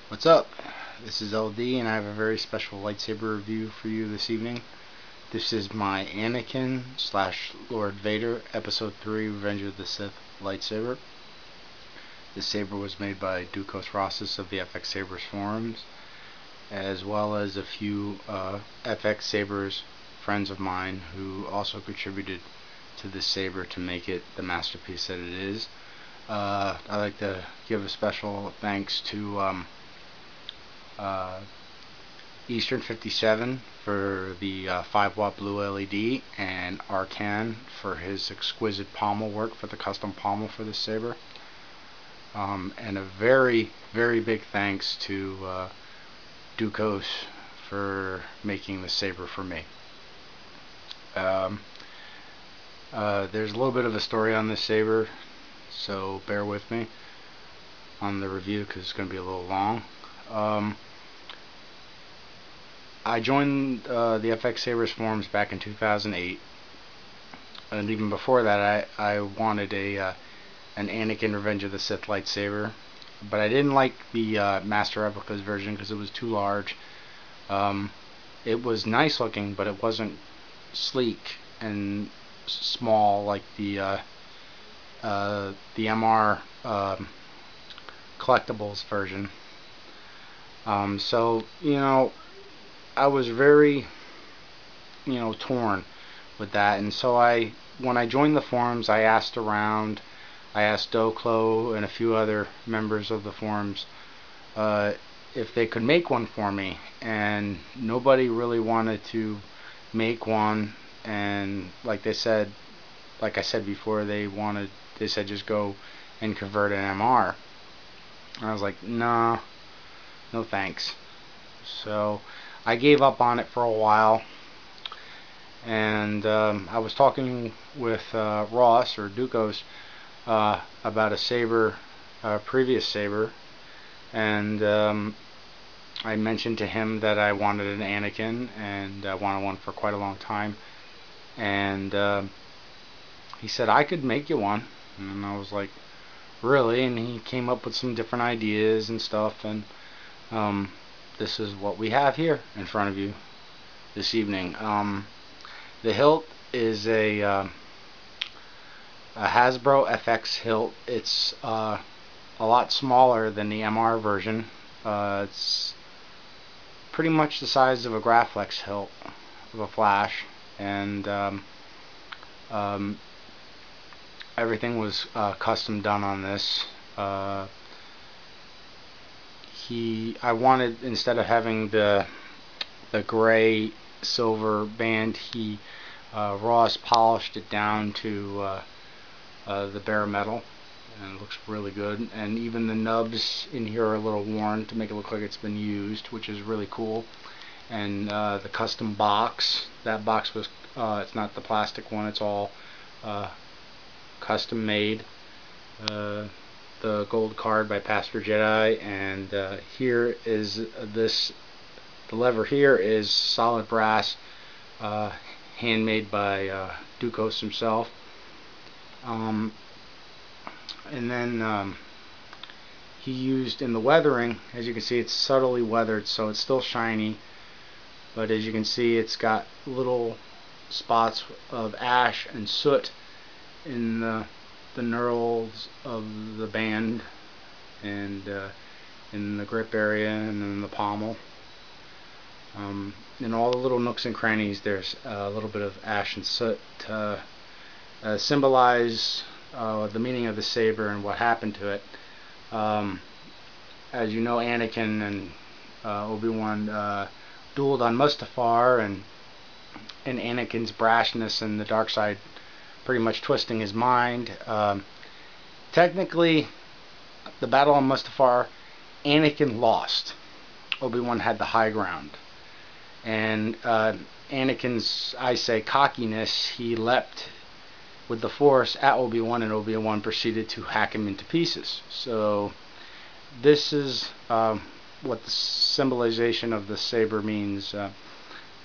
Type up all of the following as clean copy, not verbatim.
What's up? This is LD and I have a very special lightsaber review for you this evening. This is my Anakin slash Lord Vader Episode 3 Revenge of the Sith lightsaber. This saber was made by Dukos Rossis of the FX Sabers forums, as well as a few FX Sabers friends of mine who also contributed to this saber to make it the masterpiece that it is. I'd like to give a special thanks to Eastern 57 for the 5-watt blue LED, and Ankin for his exquisite pommel work for the custom pommel for this saber. And a very, very big thanks to Dukos for making the saber for me. There's a little bit of a story on this saber, so bear with me on the review because it's going to be a little long. I joined the FX Sabers forums back in 2008, and even before that I wanted an Anakin Revenge of the Sith lightsaber, but I didn't like the Master Replicas version because it was too large. It was nice looking, but it wasn't sleek and small like the MR collectibles version. So I was very torn with that, and so when I joined the forums, I asked around. I asked Doklo and a few other members of the forums if they could make one for me, and nobody really wanted to make one. And like I said before, they said just go and convert an MR. And I was like, no thanks. So I gave up on it for a while, and I was talking with Ross or Dukos about a saber, previous saber, and I mentioned to him that I wanted an Anakin, and I wanted one for quite a long time, and he said I could make you one, and I was like, really? And he came up with some different ideas and stuff, and this is what we have here in front of you this evening. The hilt is a Hasbro FX hilt. It's a lot smaller than the MR version. It's pretty much the size of a Graflex hilt of a flash, and everything was custom done on this. I wanted, instead of having the gray silver band, Ross polished it down to the bare metal, and it looks really good. And even the nubs in here are a little worn to make it look like it's been used, which is really cool. And the custom box, that box was it's not the plastic one, it's all custom made. The gold card by Pastor Jedi, and here is the lever here is solid brass, handmade by Dukos himself. And then he used, in the weathering, as you can see, it's subtly weathered, so it's still shiny, but as you can see, it's got little spots of ash and soot in the knurls of the band, and in the grip area, and in the pommel. In all the little nooks and crannies, there's a little bit of ash and soot to symbolize the meaning of the saber and what happened to it. As you know, Anakin and Obi-Wan dueled on Mustafar, and Anakin's brashness and the dark side pretty much twisting his mind. Technically, the battle on Mustafar, Anakin lost. Obi-Wan had the high ground. And Anakin's, I say, cockiness, he leapt with the Force at Obi-Wan, and Obi-Wan proceeded to hack him into pieces. So this is what the symbolization of the saber means.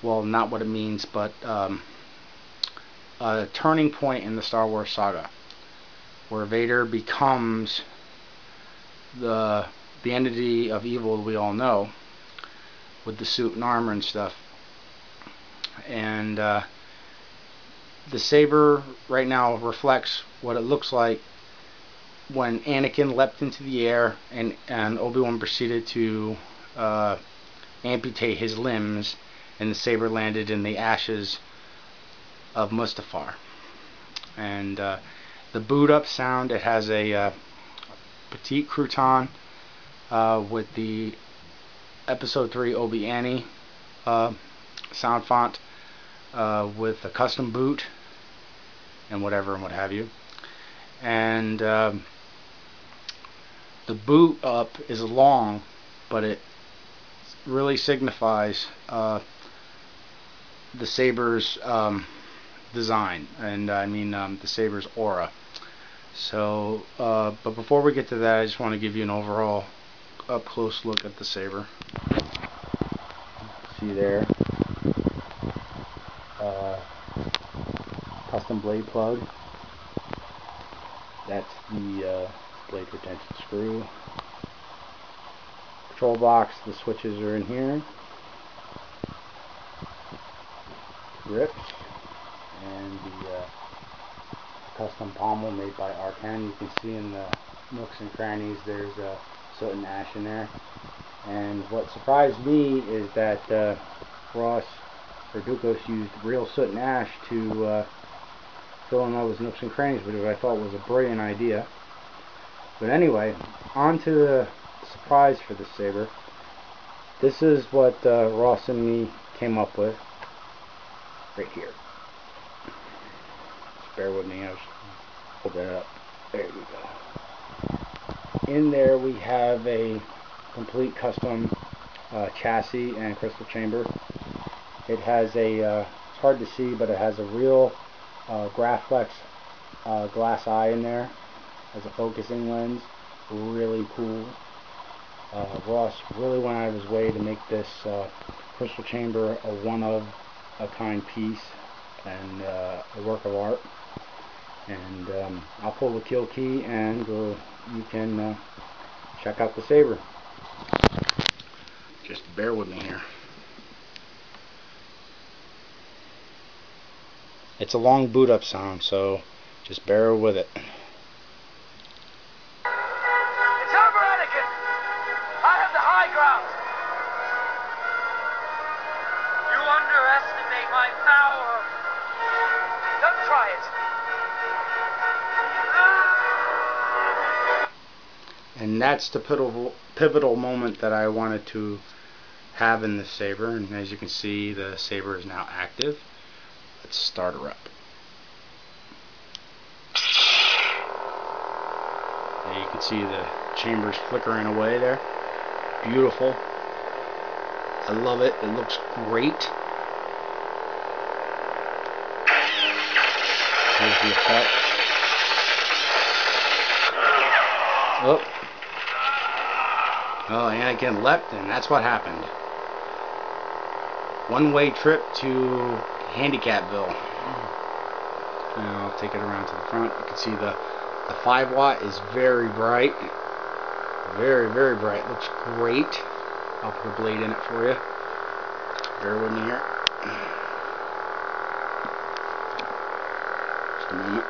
Well, not what it means, but a turning point in the Star Wars saga, where Vader becomes the the entity of evil we all know, with the suit and armor and stuff. And the saber right now reflects what it looks like when Anakin leapt into the air and Obi-Wan proceeded to amputate his limbs, and the saber landed in the ashes of Mustafar. And the boot up sound, it has a petite crouton with the Episode 3 Obi-Annie sound font, with a custom boot and whatever and what have you. And the boot up is long, but it really signifies the saber's design, and I mean the saber's aura. So but before we get to that, I just want to give you an overall up close look at the saber. See there, custom blade plug. That's the blade retention screw. Control box, the switches are in here. Grips, and the custom pommel made by Ankin. You can see in the nooks and crannies there's soot and ash in there. And what surprised me is that Ross or Dukos used real soot and ash to fill in all those nooks and crannies, which I thought was a brilliant idea. But anyway, on to the surprise for the saber. This is what Ross and me came up with right here. Just bear with me, I was holding it up. There we go. In there we have a complete custom chassis and crystal chamber. It has a, it's hard to see, but it has a real Graflex glass eye in there as a focusing lens. Really cool. Ross really went out of his way to make this crystal chamber a one-of-a-kind piece and a work of art. And I'll pull the kill key and you can check out the saber. Just bear with me here. It's a long boot up sound, so just bear with it. It's over, Anakin! I have the high ground! You underestimate my power! Don't try it! And that's the pivotal moment that I wanted to have in the saber. And as you can see, the saber is now active. Let's start her up. And you can see the chambers flickering away there. Beautiful. I love it. It looks great. Here's the effect. Oh. Oh, Anakin leapt, and that's what happened. One-way trip to Handicapville. And I'll take it around to the front. You can see the 5 watt is very bright. Very, very bright. Looks great. I'll put a blade in it for you. Bear with me here. Just a moment.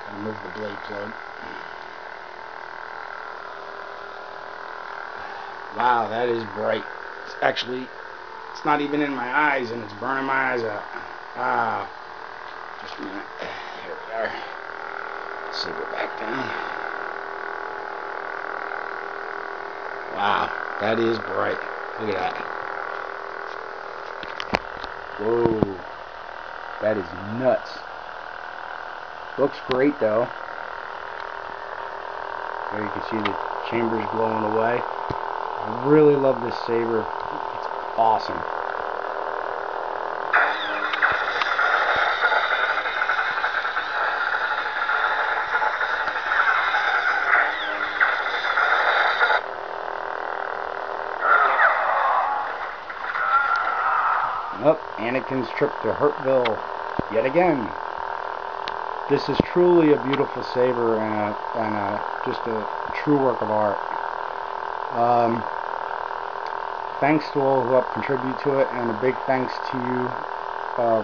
Gotta move the blade plug. Wow, that is bright. It's actually, it's not even in my eyes, and it's burning my eyes out. Ah, just a minute. Here we are. Saber back down. Wow, that is bright. Look at that. Whoa, that is nuts. Looks great though. There you can see the chambers glowing away. I really love this saber. It's awesome. Oh, Anakin's trip to Hurtville yet again. This is truly a beautiful saber and just a true work of art. Thanks to all who helped contribute to it, and a big thanks to you,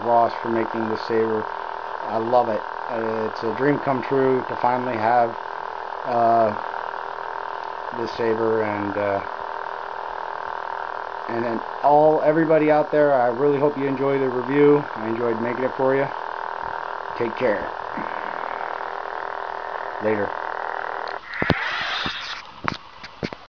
Ross, for making this saber. I love it. It's a dream come true to finally have this saber, and then everybody out there, I really hope you enjoy the review. I enjoyed making it for you. Take care. Later.